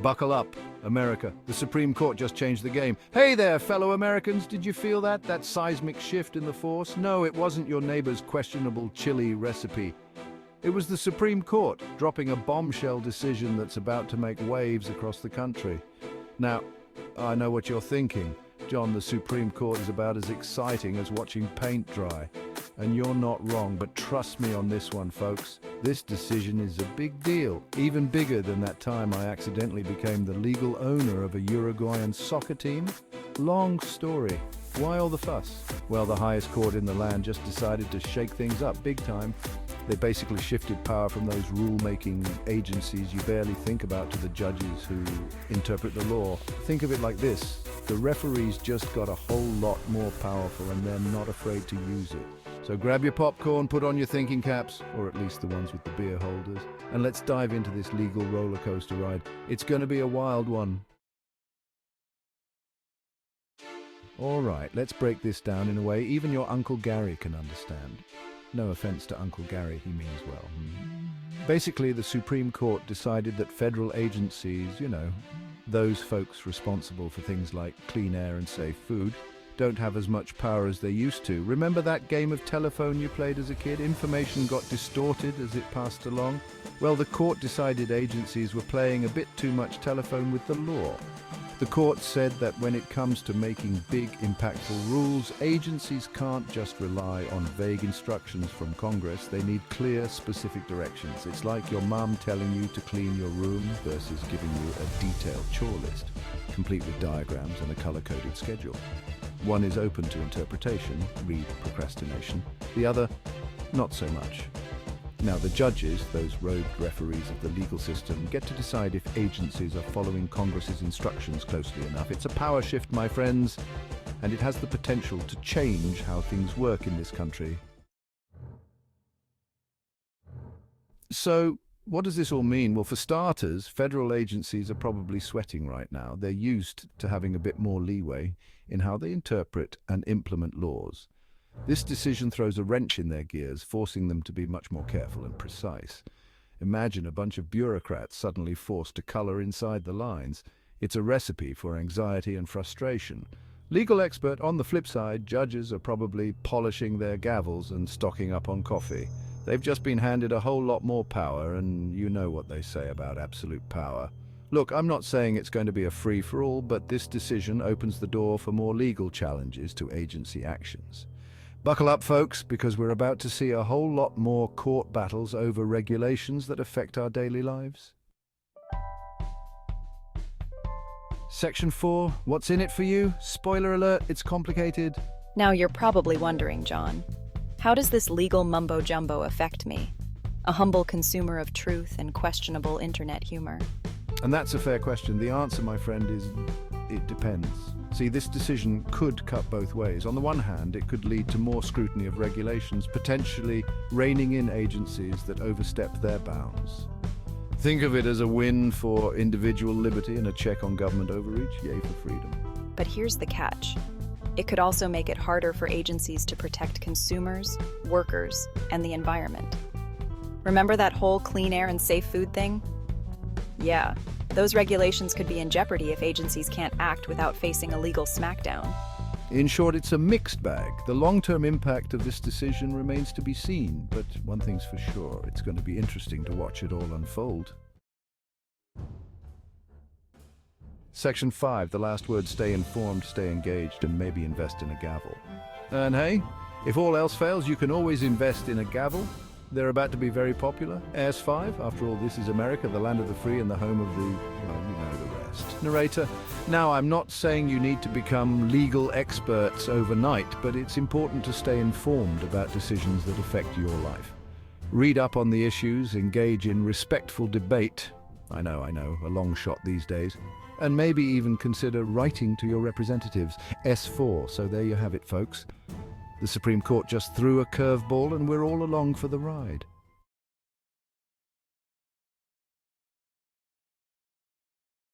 Buckle up, America. The Supreme Court just changed the game. Hey there, fellow Americans. Did you feel that? That seismic shift in the force? No, it wasn't your neighbor's questionable chili recipe. It was the Supreme Court dropping a bombshell decision that's about to make waves across the country. Now, I know what you're thinking. John, the Supreme Court is about as exciting as watching paint dry. And you're not wrong, but trust me on this one, folks. This decision is a big deal, even bigger than that time I accidentally became the legal owner of a Uruguayan soccer team. Long story. Why all the fuss? Well, the highest court in the land just decided to shake things up big time. They basically shifted power from those rule-making agencies you barely think about to the judges who interpret the law. Think of it like this. The referees just got a whole lot more powerful and they're not afraid to use it. So grab your popcorn, put on your thinking caps, or at least the ones with the beer holders, and let's dive into this legal roller coaster ride. It's going to be a wild one. All right, let's break this down in a way even your Uncle Gary can understand. No offense to Uncle Gary, he means well. Basically, the Supreme Court decided that federal agencies, those folks responsible for things like clean air and safe food, don't have as much power as they used to. Remember that game of telephone you played as a kid? Information got distorted as it passed along. Well, the court decided agencies were playing a bit too much telephone with the law. The court said that when it comes to making big, impactful rules, agencies can't just rely on vague instructions from Congress. They need clear, specific directions. It's like your mom telling you to clean your room versus giving you a detailed chore list, complete with diagrams and a color-coded schedule. One is open to interpretation, read procrastination. The other, not so much. Now, the judges, those robed referees of the legal system, get to decide if agencies are following Congress's instructions closely enough. It's a power shift, my friends, and it has the potential to change how things work in this country. So, what does this all mean? Well, for starters, federal agencies are probably sweating right now. They're used to having a bit more leeway in how they interpret and implement laws. This decision throws a wrench in their gears, forcing them to be much more careful and precise. Imagine a bunch of bureaucrats suddenly forced to color inside the lines. It's a recipe for anxiety and frustration. Legal expert, on the flip side, judges are probably polishing their gavels and stocking up on coffee. They've just been handed a whole lot more power, and you know what they say about absolute power. Look, I'm not saying it's going to be a free-for-all, but this decision opens the door for more legal challenges to agency actions. Buckle up, folks, because we're about to see a whole lot more court battles over regulations that affect our daily lives. Section 4, what's in it for you? Spoiler alert, it's complicated. Now you're probably wondering, John, how does this legal mumbo-jumbo affect me? A humble consumer of truth and questionable internet humor. And that's a fair question. The answer, my friend, is it depends. See, this decision could cut both ways. On the one hand, it could lead to more scrutiny of regulations, potentially reining in agencies that overstep their bounds. Think of it as a win for individual liberty and a check on government overreach. Yay for freedom. But here's the catch. It could also make it harder for agencies to protect consumers, workers, and the environment. Remember that whole clean air and safe food thing? Yeah, those regulations could be in jeopardy if agencies can't act without facing a legal smackdown. In short, it's a mixed bag. The long-term impact of this decision remains to be seen, but one thing's for sure, it's going to be interesting to watch it all unfold. Section 5, the last word: stay informed, stay engaged, and maybe invest in a gavel. And hey, if all else fails, you can always invest in a gavel. They're about to be very popular. AS5, after all, this is America, the land of the free and the home of the, well, you know the rest. Narrator, now I'm not saying you need to become legal experts overnight, but it's important to stay informed about decisions that affect your life. Read up on the issues, engage in respectful debate. I know, a long shot these days. And maybe even consider writing to your representatives. S4, so there you have it, folks. The Supreme Court just threw a curveball and we're all along for the ride.